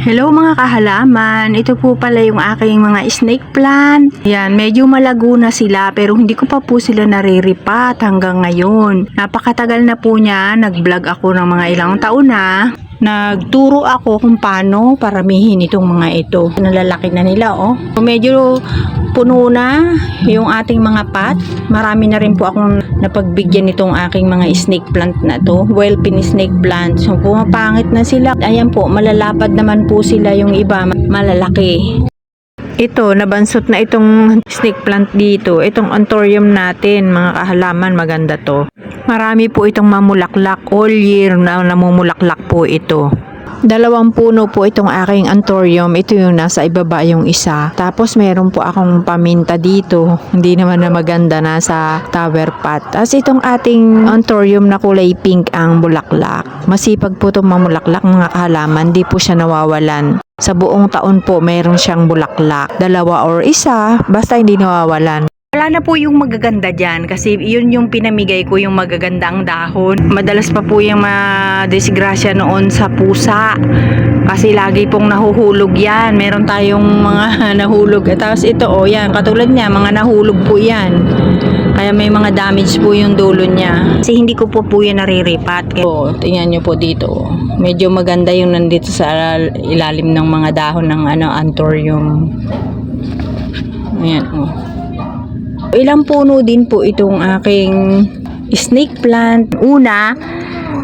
Hello mga kahalaman, ito po pala yung aking mga snake plant. Yan, medyo malago na sila pero hindi ko pa po sila nariripat hanggang ngayon. Napakatagal na po niya, nag-vlog ako ng mga ilang taon na. Nagturo ako kung paano paramihin itong mga ito. Nalalaki na nila Medyo puno na yung ating mga pot. Marami na rin po akong napagbigyan nitong aking mga snake plant na to. Well pin snake plant. So pumapangit na sila. Ayan po, malalapad naman po sila, yung iba malalaki. Ito, nabansot na itong snake plant dito. Itong anthurium natin, mga kahalaman, maganda to. Marami po itong mamulaklak. All year na namumulaklak po ito. 2 puno po itong aking anthurium. Ito yung nasa ibaba yung isa. Tapos meron po akong paminta dito. Hindi naman na maganda, nasa tower pot. Tapos itong ating anthurium na kulay pink ang bulaklak. Masipag po itong mamulaklak, mga kahalaman. Di po siya nawawalan. Sa buong taon po meron siyang bulaklak. 2 or 1, basta hindi nawawalan. Wala na po yung magaganda dyan kasi yun yung pinamigay ko, yung magagandang dahon. Madalas pa po yung madisgrasya noon sa pusa kasi lagi pong nahuhulog yan. Meron tayong mga nahulog. Tapos ito yan, katulad niya, mga nahulog po yan. Kaya may mga damage po yung dulo niya. Kasi hindi ko po yan nariripat. Tingnan nyo po dito. Medyo maganda yung nandito sa ilalim ng mga dahon ng anthurium. Ayan Ilang puno din po itong aking snake plant. Una,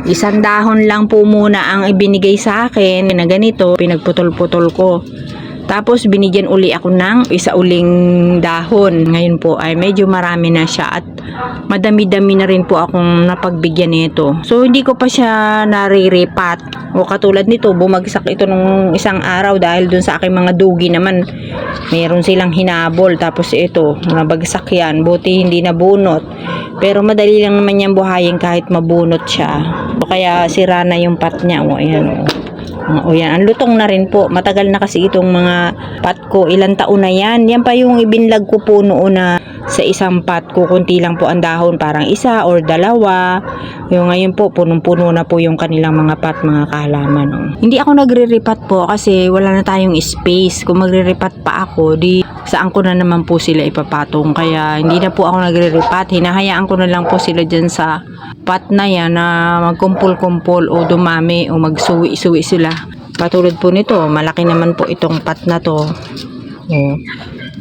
1 dahon lang po muna ang ibinigay sa akin na ganito, pinagputol-putol ko. Tapos binigyan uli ako ng 1 uling dahon. Ngayon po ay medyo marami na siya at madami-dami na rin po akong napagbigyan nito. So hindi ko pa siya nariripat. Katulad nito, bumagsak ito nung isang araw dahil dun sa aking mga dugi naman. Meron silang hinabol. Tapos ito, nabagsak yan. Buti hindi nabunot. Pero madali lang naman niyang buhayin kahit mabunot siya. Kaya sira na yung pot niya. Ayan yan, ang lutong na rin po. Matagal na kasi itong mga pot ko. Ilang taon na yan. Yan pa yung ibinlag ko po noon na sa isang pot ko. Kunti lang po ang dahon. Parang 1 or 2. Yung ngayon po, punong-puno na po yung kanilang mga pot, mga kahalaman. Hindi ako nagre-repat po kasi wala na tayong space. Kung magre-repat pa ako, di saan ko na naman po sila ipapatong. Kaya hindi na po ako nagre-repat. Hinahayaan ko na lang po sila dyan sa pot na yan na magkumpul-kumpul o dumami o magsuwi-suwi sila. Patulad po nito, malaki naman po itong pot na to.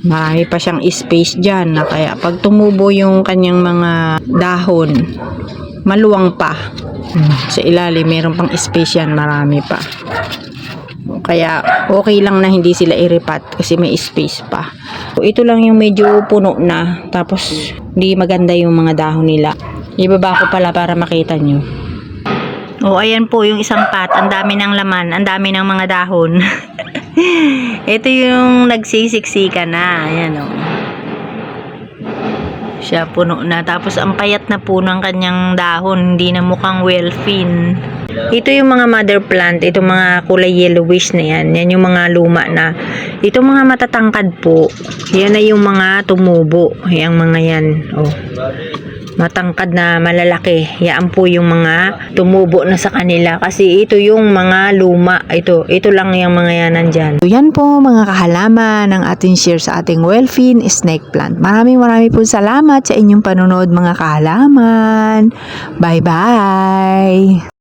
Marami pa siyang space dyan na kaya pag tumubo yung kanyang mga dahon, maluwang pa. Sa ilalim, meron pang space yan, marami pa. Kaya okay lang na hindi sila iripat kasi may space pa. Ito lang yung medyo puno na, tapos hindi maganda yung mga dahon nila. Ibaba ko pala para makita nyo. Ayan po yung isang pot. Ang dami ng laman. Ang dami ng mga dahon. Ito yung nagsisiksika na. Ayan Siya puno na. Tapos ang payat na po ng kanyang dahon. Hindi na mukhang well fin. Ito yung mga mother plant. Ito mga kulay yellowish na yan. Yan yung mga luma na. Ito mga matatangkad po. Yan na yung mga tumubo. Yung mga yan. Matangkad na malalaki. Yan po yung mga tumubo na sa kanila. Kasi ito yung mga luma. Ito lang yung mga yan nandyan. So yan po mga kahalaman ang ating share sa ating well-fin snake plant. Maraming po salamat sa inyong panonood, mga kahalaman. Bye-bye!